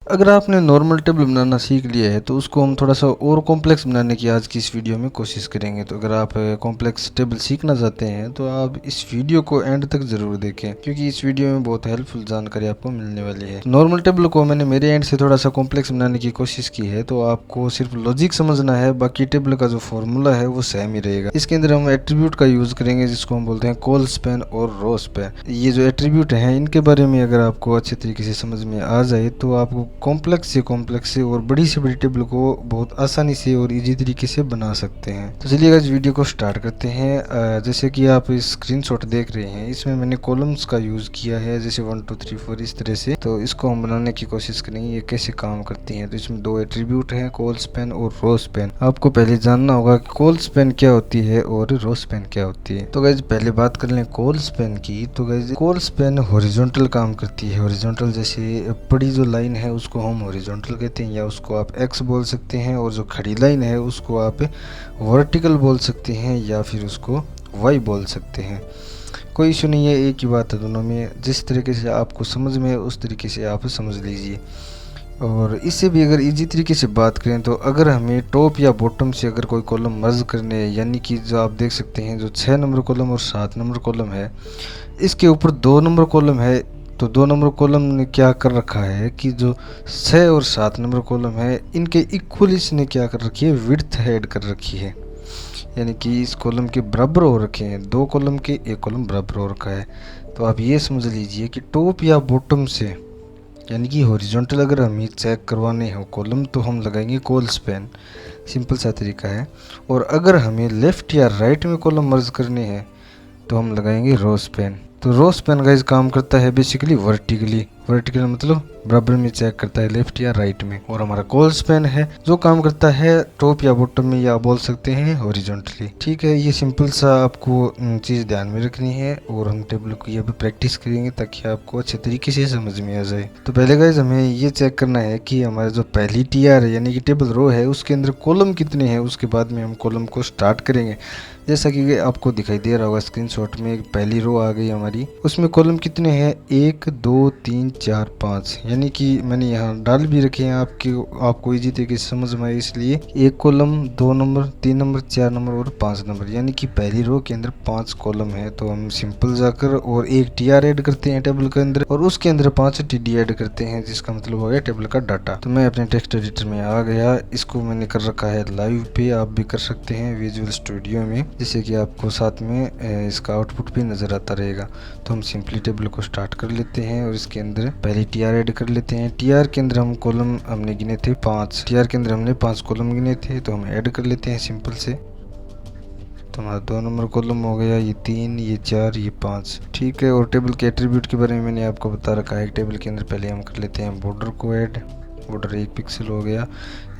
अगर आपने normal table बनाना सीख लिया है तो उसको हम थोड़ा सा और कॉम्प्लेक्स बनाने की आज की इस वीडियो में कोशिश करेंगे। तो अगर आप कॉम्प्लेक्स टेबल सीखना चाहते हैं तो आप इस वीडियो को एंड तक ज़रूर देखें, क्योंकि इस वीडियो में बहुत हेल्पफुल जानकारी आपको मिलने वाली है। नॉर्मल टेबल को मैंने मेरे एंड से थोड़ा सा कॉम्प्लेक्स बनाने की कोशिश की है, तो आपको सिर्फ लॉजिक समझना है, बाकी टेबल का जो फॉर्मूला है वो सेम ही रहेगा। इसके अंदर हम एट्रीब्यूट का यूज़ करेंगे जिसको हम बोलते हैं कॉल स्पैन और रो स्पैन। ये जो एट्रीब्यूट हैं इनके बारे में अगर आपको अच्छे तरीके से समझ में आ जाए तो आपको कॉम्प्लेक्स से और बड़ी से बड़ी टेबल को बहुत आसानी से और इजी तरीके से बना सकते हैं। तो चलिए इस वीडियो को स्टार्ट करते हैं। जैसे कि आप इस स्क्रीनशॉट देख रहे हैं, इसमें मैंने कॉलम्स का यूज़ किया है, जैसे 1 2 3 4 इस तरह से। तो इसको हम बनाने की कोशिश करेंगे ये कैसे काम करती हैं। तो इसमें दो एट्रीब्यूट हैं, कॉल स्पैन और रो स्पैन। आपको पहले जानना होगा कि कॉल स्पैन क्या होती है और रो स्पैन क्या होती है। तो गाइस पहले बात कर लें कॉल स्पैन की। तो गाइस कॉल स्पैन हॉरिजॉन्टल काम करती है। हॉरिजॉन्टल जैसे बड़ी जो लाइन है उसको हम हॉरिजॉन्टल कहते हैं, या उसको आप एक्स बोल सकते हैं, और जो खड़ी लाइन है उसको आप वर्टिकल बोल सकते हैं, या फिर उसको वाई बोल सकते हैं। कोई इशू नहीं है, एक ही बात है दोनों में। जिस तरीके से आपको समझ में है उस तरीके से आप समझ लीजिए। और इससे भी अगर इजी तरीके से बात करें तो अगर हमें टॉप या बॉटम से अगर कोई कॉलम मर्ज करने हैं, यानी कि जो आप देख सकते हैं जो 6 नंबर कॉलम और 7 नंबर कॉलम है, इसके ऊपर 2 नंबर कॉलम है। तो 2 नंबर कॉलम ने क्या कर रखा है कि जो 6 और 7 नंबर कॉलम है इनके इक्वल इसने क्या कर रखी है, विड्थ ऐड कर रखी है, यानी कि इस कॉलम के बराबर हो रखे हैं। 2 कॉलम के एक कॉलम बराबर हो रखा है। तो आप ये समझ लीजिए कि टॉप या बॉटम से, यानी कि हॉरिजॉन्टल अगर हमें चेक करवाने हो कॉलम तो हम लगाएंगे कॉल स्पैन, सिंपल सा तरीका है। और अगर हमें लेफ़्ट या राइट में कॉलम मर्ज करने हैं तो हम लगाएंगे रो स्पैन। तो रो स्पैन गाइस काम करता है बेसिकली वर्टिकली। वर्टिकल मतलब बराबर में चेक करता है लेफ्ट या राइट में। और हमारा कॉल स्पैन है जो काम करता है टॉप या बॉटम में, या बोल सकते हैं हॉरिजॉन्टली। ठीक है, ये सिंपल सा आपको चीज़ ध्यान में रखनी है, और हम टेबल को ये भी प्रैक्टिस करेंगे ताकि आपको अच्छे तरीके से समझ में आ जाए। तो पहले गाइस हमें ये चेक करना है कि हमारा जो पहली टीआर है यानी कि टेबल रो है उसके अंदर कॉलम कितने हैं, उसके बाद में हम कॉलम को स्टार्ट करेंगे। जैसा कि आपको दिखाई दे रहा होगा स्क्रीनशॉट में, पहली रो आ गई हमारी, उसमें कॉलम कितने हैं, 1 2 3 4 5, यानी कि मैंने यहाँ डाल भी रखे हैं आपको इजी तरीके से समझ में आए इसलिए। 1 कॉलम, 2 नंबर, 3 नंबर, 4 नंबर और 5 नंबर, यानी कि पहली रो के अंदर 5 कॉलम है। तो हम सिंपल जाकर और एक टीआर ऐड करते हैं टेबल के अंदर, और उसके अंदर 5 टीडी ऐड करते हैं, जिसका मतलब हो गया टेबल का डाटा। तो मैं अपने टेक्स्ट एडिटर में आ गया, इसको मैंने कर रखा है लाइव पे, आप भी कर सकते हैं विजुअल स्टूडियो में, जिससे कि आपको साथ में इसका आउटपुट भी नज़र आता रहेगा। तो हम सिंपली टेबल को स्टार्ट कर लेते हैं और इसके अंदर पहले टीआर ऐड कर लेते हैं। टीआर के अंदर हम कॉलम हमने गिने थे 5, टीआर के अंदर हमने 5 कॉलम गिने थे, तो हम ऐड कर लेते हैं सिंपल से। तो हमारा 2 नंबर कॉलम हो गया, ये 3, ये 4, ये 5। ठीक है, और टेबल के एट्रीब्यूट के बारे में मैंने आपको बता रखा है। टेबल के अंदर पहले हम कर लेते हैं बॉर्डर को ऐड। बॉर्डर 1 पिक्सल हो गया।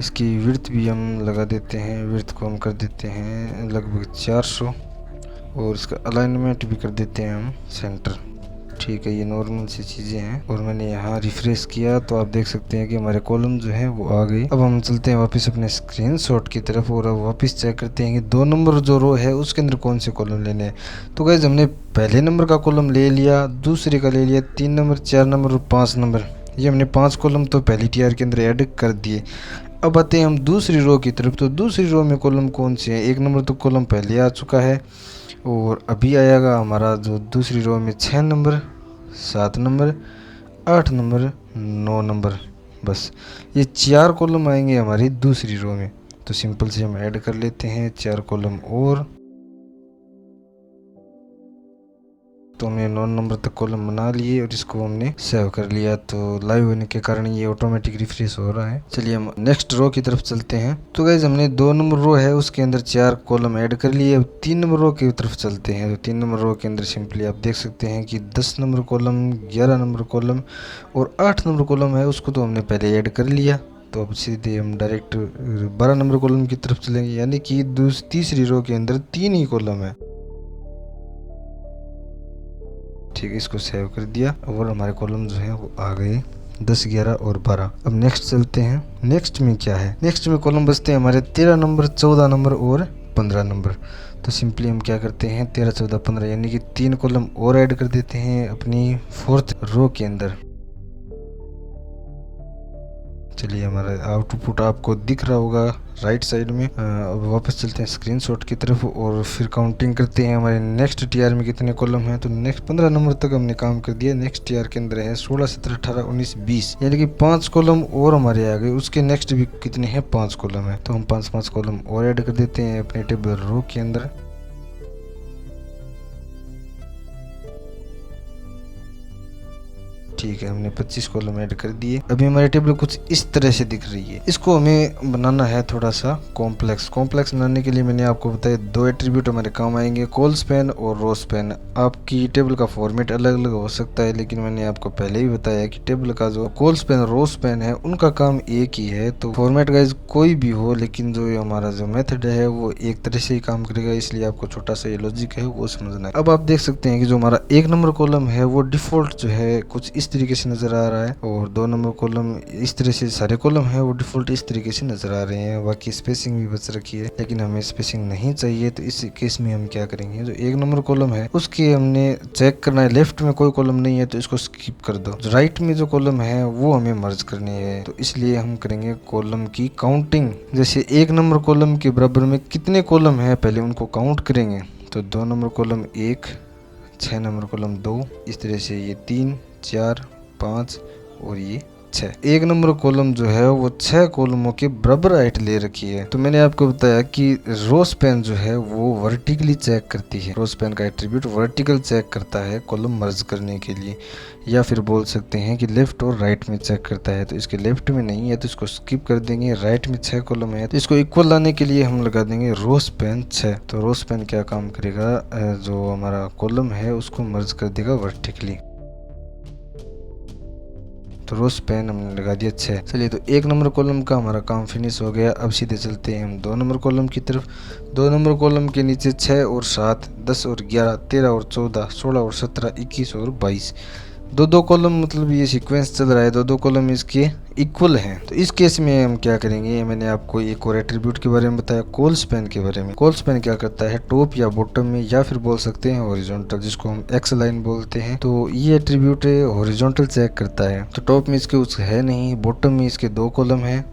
इसकी विड्थ भी हम लगा देते हैं, विड्थ को हम कर देते हैं लगभग 400, और इसका अलाइनमेंट भी कर देते हैं हम सेंटर। ठीक है, ये नॉर्मल सी चीज़ें हैं। और मैंने यहाँ रिफ्रेश किया तो आप देख सकते हैं कि हमारे कॉलम जो है वो आ गए। अब हम चलते हैं वापस अपने स्क्रीनशॉट की तरफ, और अब वापस चेक करते हैं कि 2 नंबर जो रो है उसके अंदर कौन से कॉलम लेने हैं। तो गाइस हमने पहले नंबर का कॉलम ले लिया, दूसरे का ले लिया, 3 नंबर, 4 नंबर और 5 नंबर, ये हमने 5 कॉलम तो पहली टीआर के अंदर ऐड कर दिए। अब आते हैं हम दूसरी रो की तरफ। तो दूसरी रो में कॉलम कौन से हैं, 1 नंबर तो कॉलम पहले आ चुका है, और अभी आएगा हमारा जो दूसरी रो में 6 नंबर, 7 नंबर, 8 नंबर, 9 नंबर, बस ये 4 कॉलम आएंगे हमारी दूसरी रो में। तो सिंपल से हम ऐड कर लेते हैं 4 कॉलम और। तो हमने 9 नंबर तक कॉलम बना लिए और इसको हमने सेव कर लिया। तो लाइव होने के कारण ये ऑटोमेटिक रिफ्रेश हो रहा है। चलिए हम नेक्स्ट रो की तरफ चलते हैं। तो गाइज हमने 2 नंबर रो है उसके अंदर 4 कॉलम ऐड कर लिए। अब 3 नंबर रो की तरफ चलते हैं। तो 3 नंबर रो के अंदर सिंपली आप देख सकते हैं कि 10 नंबर कॉलम, 11 नंबर कॉलम और 8 नंबर कॉलम है, उसको तो हमने पहले ऐड कर लिया। तो अब सीधे हम डायरेक्ट 12 नंबर कॉलम की तरफ चलेंगे, यानी कि तीसरी रो के अंदर 3 ही कॉलम है। ठीक है, इसको सेव कर दिया और हमारे कॉलम जो है वो आ गए 10, 11 और 12। अब नेक्स्ट चलते हैं। नेक्स्ट में क्या है, नेक्स्ट में कॉलम बचते हैं हमारे 13 नंबर, 14 नंबर और 15 नंबर। तो सिंपली हम क्या करते हैं, 13, 14, 15 यानी कि 3 कॉलम और ऐड कर देते हैं अपनी 4th रो के अंदर। चलिए हमारा आउटपुट आपको दिख रहा होगा राइट साइड में। अब वापस चलते हैं स्क्रीनशॉट की तरफ और फिर काउंटिंग करते हैं हमारे नेक्स्ट टीआर में कितने कॉलम हैं। तो नेक्स्ट 15 नंबर तक हमने काम कर दिया। नेक्स्ट टीआर के अंदर है 16, 17, 18, 19, 20, यानी कि 5 कॉलम और हमारे आ गए। उसके नेक्स्ट भी कितने हैं, 5 कॉलम है। तो हम 5 कॉलम और ऐड कर देते हैं अपने टेबल रो के अंदर। ठीक है, हमने 25 कॉलम ऐड कर दिए। अभी हमारी टेबल कुछ इस तरह से दिख रही है। इसको हमें बनाना है थोड़ा सा कॉम्प्लेक्स। कॉम्प्लेक्स बनाने के लिए मैंने आपको बताया 2 एट्रीब्यूट हमारे काम आएंगे, कॉल स्पैन और रो स्पैन। आपकी टेबल का फॉर्मेट अलग अलग हो सकता है, लेकिन मैंने आपको पहले ही बताया कि टेबल का जो कॉल स्पैन रो स्पैन है उनका काम एक ही है। तो फॉर्मेट गाइज कोई भी हो, लेकिन जो हमारा जो मेथड है वो एक तरह से ही काम करेगा, इसलिए आपको छोटा सा ये लॉजिक है वो समझना है। अब आप देख सकते हैं कि जो हमारा 1 नंबर कॉलम है वो डिफॉल्ट जो है कुछ इस तरीके से नजर आ रहा है, और 2 नंबर कॉलम इस तरह से, सारे कॉलम है वो डिफॉल्ट इस तरीके से नजर आ रहे हैं। बाकी स्पेसिंग भी बच रखी है, लेकिन हमें स्पेसिंग नहीं चाहिए। तो इस केस में हम क्या करेंगे, जो 1 नंबर कॉलम है उसके हमने चेक करना है, लेफ्ट में कोई कॉलम नहीं है तो इसको स्किप कर दो। राइट में जो कॉलम है वो हमें मर्ज करनी है, तो इसलिए हम करेंगे कॉलम की काउंटिंग। जैसे 1 नंबर कॉलम के बराबर में कितने कॉलम है पहले उनको काउंट करेंगे। तो 2 नंबर कॉलम 1, 6 नंबर कॉलम 2, इस तरह से ये 3, 4, 5 और ये 6। 1 नंबर कॉलम जो है वो 6 कॉलमों के बराबर हाइट ले रखी है। तो मैंने आपको बताया कि रो स्पैन जो है वो वर्टिकली चेक करती है। रो स्पैन का एट्रीब्यूट वर्टिकल चेक करता है कॉलम मर्ज करने के लिए, या फिर बोल सकते हैं कि लेफ्ट और राइट में चेक करता है। तो इसके लेफ्ट में नहीं है तो इसको स्किप कर देंगे। राइट में 6 कॉलम है तो इसको इक्वल लाने के लिए हम लगा देंगे रो स्पैन 6। तो रो स्पैन क्या काम करेगा, जो हमारा कॉलम है उसको मर्ज कर देगा वर्टिकली। तो रो स्पैन हमने लगा दिया 6। चलिए, तो 1 नंबर कॉलम का हमारा काम फिनिश हो गया। अब सीधे चलते हैं हम 2 नंबर कॉलम की तरफ। 2 नंबर कॉलम के नीचे 6 और 7, 10 और 11, 13 और 14, 16 और 17, 21 और 22, 2 कॉलम, मतलब ये सीक्वेंस चल रहा है। 2 कॉलम इसके इक्वल हैं। तो इस केस में हम क्या करेंगे, मैंने आपको एक और एट्रीब्यूट के बारे में बताया, कॉल स्पैन के बारे में। कॉल स्पैन क्या करता है, टॉप या बॉटम में, या फिर बोल सकते हैं हॉरिजॉन्टल, जिसको हम एक्स लाइन बोलते हैं। तो ये एट्रीब्यूट हॉरिजॉन्टल चेक करता है। तो टॉप में इसके कुछ है नहीं, बॉटम में इसके 2 कॉलम है।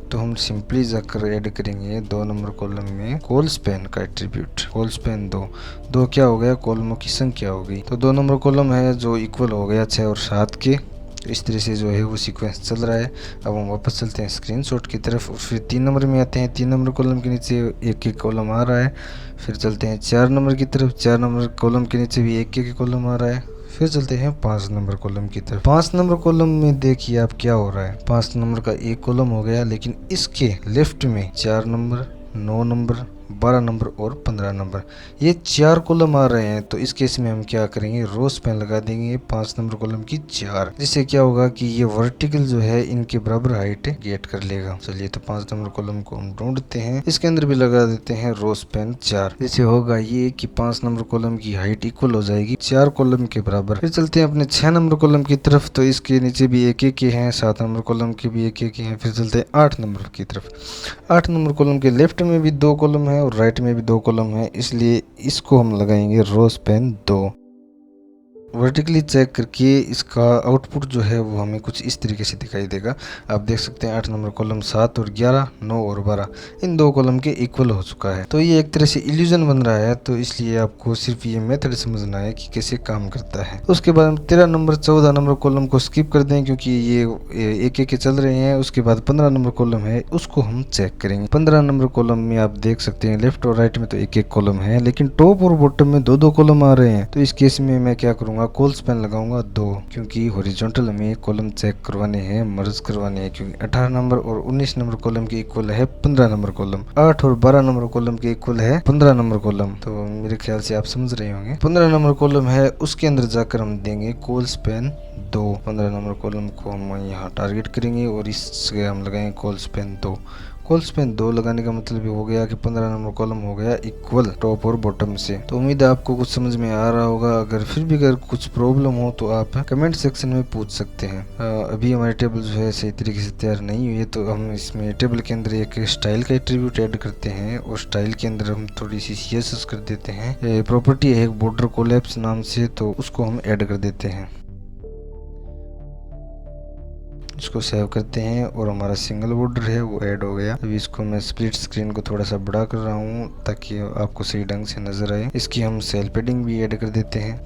तो हम सिंपली जाकर ऐड करेंगे 2 नंबर कॉलम में कॉल स्पैन का एट्रीब्यूट, कॉल स्पैन 2 क्या हो गया, कॉलमों की संख्या हो गई। तो 2 नंबर कॉलम है जो इक्वल हो गया 6 और 7 के। तो इस तरह से जो है वो सीक्वेंस चल रहा है। अब हम वापस चलते हैं स्क्रीनशॉट की तरफ और फिर 3 नंबर में आते हैं। 3 नंबर कॉलम के नीचे एक कॉलम आ रहा है। फिर चलते हैं 4 नंबर की तरफ। 4 नंबर कॉलम के नीचे भी एक कॉलम आ रहा है। फिर चलते हैं 5 नंबर कॉलम की तरफ। 5 नंबर कॉलम में देखिए आप क्या हो रहा है, 5 नंबर का एक कॉलम हो गया, लेकिन इसके लेफ्ट में 4 नंबर, 9 नंबर, 12 नंबर और 15 नंबर, ये 4 कॉलम आ रहे हैं। तो इस केस में हम क्या करेंगे, रो स्पैन लगा देंगे 5 नंबर कॉलम की 4, जिससे क्या होगा कि ये वर्टिकल जो है इनके बराबर हाइट गेट कर लेगा। चलिए, तो 5 नंबर कॉलम को हम ढूंढते हैं, इसके अंदर भी लगा देते हैं रो स्पैन 4। जिससे होगा ये कि 5 नंबर कॉलम की हाइट इक्वल हो जाएगी 4 कॉलम के बराबर। फिर चलते हैं अपने 6 नंबर कॉलम की तरफ। तो इसके नीचे भी एक के हैं, 7 नंबर कॉलम के भी एक हैं। फिर चलते हैं 8 नंबर की तरफ। 8 नंबर कॉलम के लेफ्ट में भी 2 कॉलम है और राइट में भी 2 कॉलम है, इसलिए इसको हम लगाएंगे रो स्पैन 2। वर्टिकली चेक करके इसका आउटपुट जो है वो हमें कुछ इस तरीके से दिखाई देगा। आप देख सकते हैं 8 नंबर कॉलम 7 और 11, 9 और 12 इन 2 कॉलम के इक्वल हो चुका है। तो ये एक तरह से इल्यूजन बन रहा है, तो इसलिए आपको सिर्फ ये मेथड समझना है कि कैसे काम करता है। उसके बाद हम 13 नंबर 14 नंबर कॉलम को स्किप कर दें, क्योंकि ये एक चल रहे हैं। उसके बाद 15 नंबर कॉलम है, उसको हम चेक करेंगे। 15 नंबर कॉलम में आप देख सकते हैं लेफ्ट और राइट में तो एक कॉलम है, लेकिन टॉप और बॉटम में 2 कॉलम आ रहे हैं। तो इस केस में मैं क्या करूंगा, कॉल स्पैन लगाऊंगा 2, क्योंकि हॉरिजॉन्टल हमें कॉलम चेक करवाने हैं, मर्ज करवाने हैं। क्योंकि 18 नंबर और 19 नंबर कॉलम के इक्वल है 15 नंबर कॉलम, 8 और 12 नंबर कॉलम के इक्वल है 15 नंबर कॉलम। तो मेरे ख्याल से आप समझ रहे होंगे। 15 नंबर कॉलम है, उसके अंदर जाकर हम देंगे कॉल स्पैन 2। 15 नंबर कॉलम को हम यहाँ टारगेट करेंगे और इससे हम लगाएंगे कॉल स्पैन 2। कॉल स्पैन 2 लगाने का मतलब हो गया कि 15 नंबर कॉलम हो गया इक्वल टॉप और बॉटम से। तो उम्मीद है आपको कुछ समझ में आ रहा होगा। अगर फिर भी अगर कुछ प्रॉब्लम हो तो आप कमेंट सेक्शन में पूछ सकते हैं। अभी हमारी टेबल जो है सही तरीके से तैयार नहीं हुई है, तो हम इसमें टेबल के अंदर एक स्टाइल का एट्रीब्यूट ऐड करते हैं और स्टाइल के अंदर हम थोड़ी सी सीएसएस कर देते हैं। प्रॉपर्टी है एक बॉर्डर कोलैप्स नाम से, तो उसको हम ऐड कर देते हैं। इसको सेव करते हैं और हमारा सिंगल बॉर्डर है वो ऐड हो गया। अभी इसको मैं स्प्लिट स्क्रीन को थोड़ा सा बड़ा कर रहा हूँ ताकि आपको सही ढंग से नजर आए। इसकी हम सेल पैडिंग भी ऐड कर देते हैं।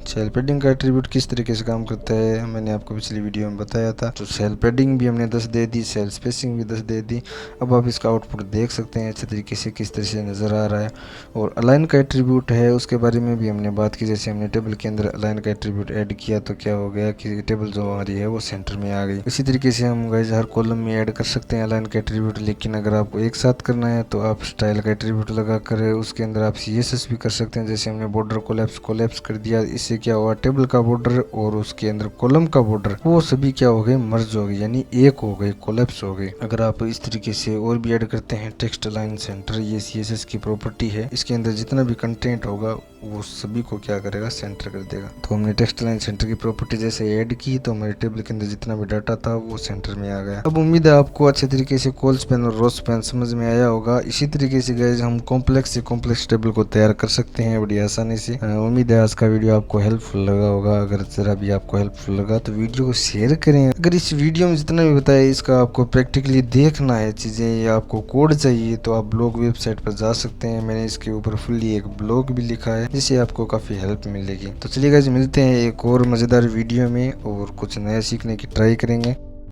सेल पैडिंग का एट्रीब्यूट किस तरीके से काम करता है मैंने आपको पिछली वीडियो में बताया था। तो सेल पैडिंग भी हमने 10 दे दी, सेल स्पेसिंग भी 10 दे दी। अब आप इसका आउटपुट देख सकते हैं अच्छे तरीके से किस तरह से नज़र आ रहा है। और अलाइन का एट्रीब्यूट है उसके बारे में भी हमने बात की। जैसे हमने टेबल के अंदर अलाइन का एट्रीब्यूट ऐड किया तो क्या हो गया कि टेबल जो हमारी है वो सेंटर में आ गई। इसी तरीके से हम गाइस हर कॉलम में ऐड कर सकते हैं अलाइन का एट्रीब्यूट, लेकिन अगर आपको एक साथ करना है तो आप स्टाइल का एट्रीब्यूट लगा कर उसके अंदर आप CSS भी कर सकते हैं। जैसे हमने बॉर्डर कोलैप्स कर दिया, इससे क्या हुआ टेबल का बॉर्डर और उसके अंदर कॉलम का बॉर्डर वो सभी क्या हो गए, मर्ज हो गए, यानी एक हो गए, कोलैप्स हो गए। अगर आप इस तरीके से और भी ऐड करते हैं टेक्स्ट अलाइन सेंटर, ये CSS की प्रॉपर्टी है, इसके अंदर जितना भी कंटेंट होगा वो सभी को क्या करेगा, सेंटर कर देगा। तो हमने टेक्स्ट लाइन सेंटर की प्रॉपर्टी जैसे ऐड की तो हमारे टेबल के अंदर जितना भी डाटा था वो सेंटर में आ गया। अब उम्मीद है आपको अच्छे तरीके से कॉल स्पैन और रो स्पैन समझ में आया होगा। इसी तरीके से गाइस हम कॉम्प्लेक्स से कॉम्प्लेक्स टेबल को तैयार कर सकते हैं बड़ी आसानी से। उम्मीद है आज का वीडियो आपको हेल्पफुल लगा होगा। अगर जरा भी आपको हेल्पफुल लगा तो वीडियो को शेयर करें। अगर इस वीडियो में जितना भी बताया इसका आपको प्रैक्टिकली देखना है चीज़ें या आपको कोड चाहिए तो आप ब्लॉग वेबसाइट पर जा सकते हैं। मैंने इसके ऊपर फुल्ली एक ब्लॉग भी लिखा है जिससे आपको काफ़ी हेल्प मिलेगी। तो चलिए गाइस मिलते हैं एक और मज़ेदार वीडियो में और कुछ नया सीखने की ट्राई करेंगे।